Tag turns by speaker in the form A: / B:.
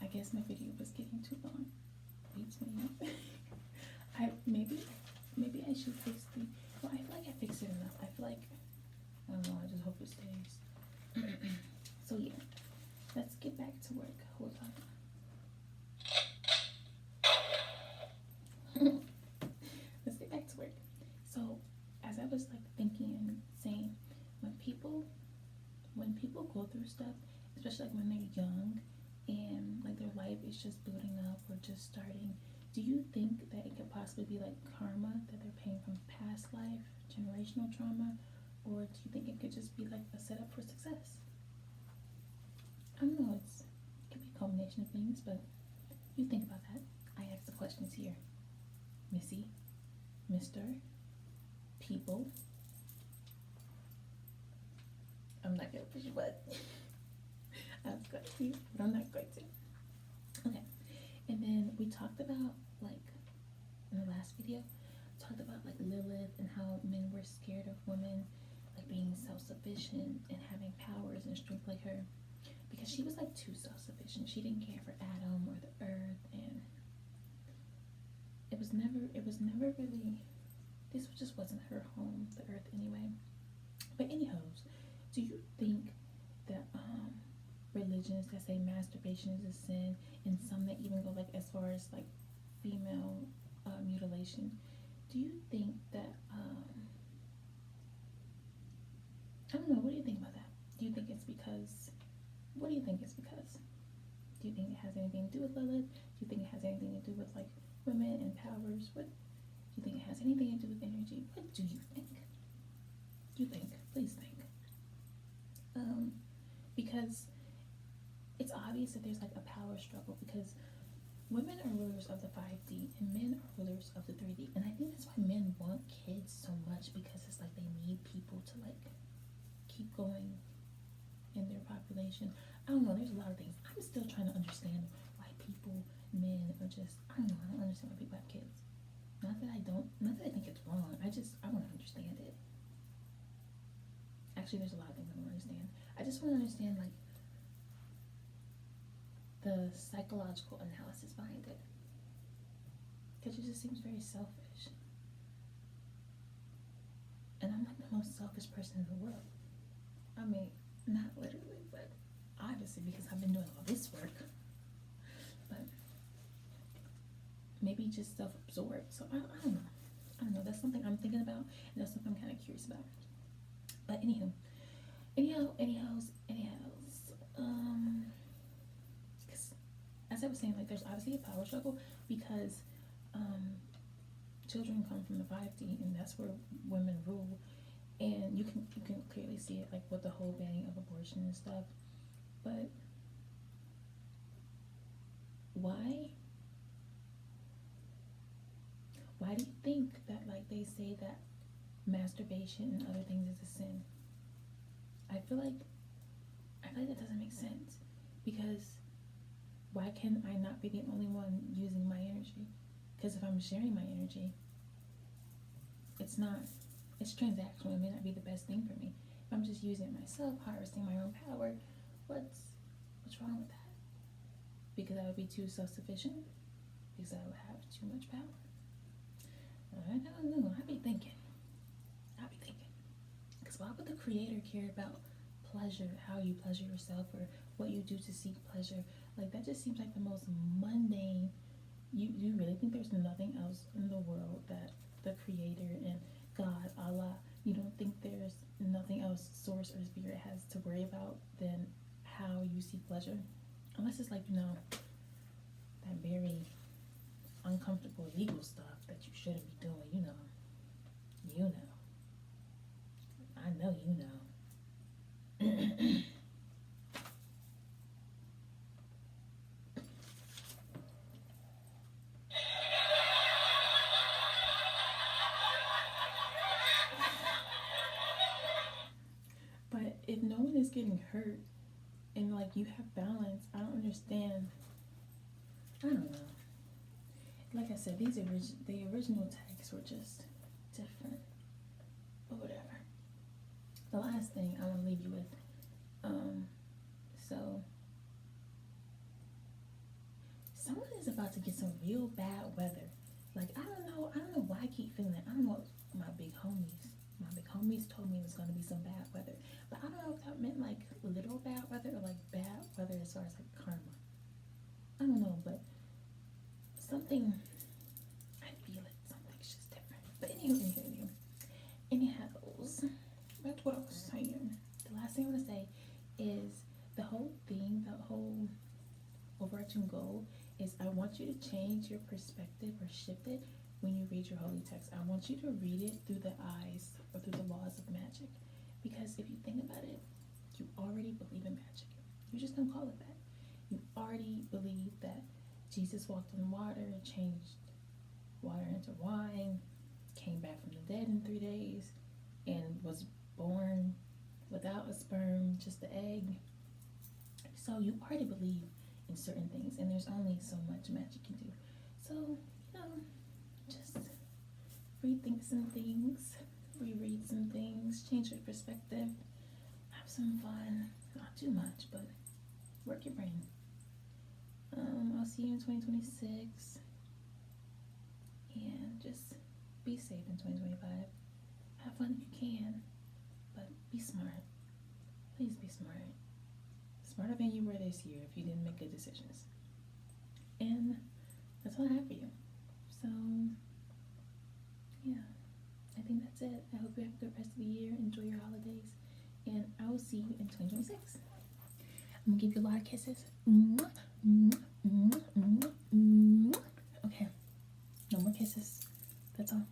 A: I guess my video was getting too long. Between maybe I should fix the. Well, I feel like I fixed it enough. I feel like I don't know. I just hope it stays. So yeah, let's get back to work. Hold on. Let's get back to work. So as I was like thinking and saying, when people go through stuff, especially like when they're young and like their life is just building up or just starting, do you think that it could possibly be like karma that they're paying from past life, generational trauma, or do you think it could just be like a setup for success? I don't know, it could be a combination of things, but you think about that. I ask the questions here. Missy, Mr. People. I'm not gonna push your butt. I was going to, but I'm not going to. Okay. And then we talked about, like, in the last video, talked about like Lilith and how men were scared of women like being self-sufficient and having powers and strength like her, because she was like too self-sufficient. She didn't care for Adam or the earth, and it was never really, this just wasn't her home, the earth anyway. But anyhow, do you think that religions that say masturbation is a sin, and some that even go like as far as like female mutilation, do you think that I don't know, what do you think about that? Do you think it's because, what do you think it's because? Do you think it has anything to do with Lilith? Do you think it has anything to do with like women and powers? What do you think it has anything to do with energy? What do you think? You think, please think. Because it's obvious that there's like a power struggle, because women are rulers of the 5D and men are rulers of the 3D. And I think that's why men want kids so much, because it's like they need people to like keep going in their population. I don't know, there's a lot of things. I'm still trying to understand why people, men are just, I don't know, I don't understand why people have kids. Not that I think it's wrong. I want to understand it. Actually, there's a lot of things I don't understand. I just want to understand like the psychological analysis behind it, because it just seems very selfish. And I'm like the most selfish person in the world. I mean, not literally, but obviously, because I've been doing all this work. But maybe just self-absorbed. So I don't know. I don't know. That's something I'm thinking about, and that's something I'm kind of curious about. But anyhow, because as I was saying, like there's obviously a power struggle, because children come from the 5D, and that's where women rule, and you can clearly see it like with the whole banning of abortion and stuff. But why do you think that like they say that masturbation and other things is a sin? I feel like that doesn't make sense, because why can I not be the only one using my energy? Because if I'm sharing my energy, it's transactional. It may not be the best thing for me. If I'm just using it myself, harvesting my own power, what's wrong with that? Because I would be too self-sufficient? Because I would have too much power? I don't know. I'd be thinking. Because why would the creator care about pleasure, how you pleasure yourself, or what you do to seek pleasure? Like, that just seems like the most mundane. You really think there's nothing else in the world that the creator and God, Allah, you don't think there's nothing else source or spirit has to worry about than how you seek pleasure? Unless it's like, that very uncomfortable legal stuff that you shouldn't be doing, I know you know. But if no one is getting hurt and like you have balance, I don't understand. I don't know. Like I said, the original texts were just different. But whatever. The last thing I want to leave you with, so someone is about to get some real bad weather. Like, I don't know why I keep feeling that. I don't know, my big homies told me it was going to be some bad weather. But I don't know if that meant like literal bad weather or like bad weather as far as like karma. I don't know, but something, I feel it. Something's just different. But anyhow, that's what I was saying. The last thing I want to say is the whole overarching goal is I want you to change your perspective or shift it when you read your holy text. I want you to read it through the eyes or through the laws of magic. Because if you think about it, you already believe in magic. You just don't call it that. You already believe that Jesus walked on water and changed water into wine, came back from the dead in 3 days, and was born without a sperm, just the egg. So you already believe in certain things, and there's only so much magic can do. So, just rethink some things, reread some things, change your perspective, have some fun. Not too much, but work your brain. I'll see you in 2026, and just be safe in 2025. Have fun if you can, but be smart. Please be smart. Smarter than you were this year if you didn't make good decisions. And that's all I have for you. So, yeah, I think that's it. I hope you have a good rest of the year. Enjoy your holidays. And I will see you in 2026. I'm going to give you a lot of kisses. Okay, no more kisses. That's all.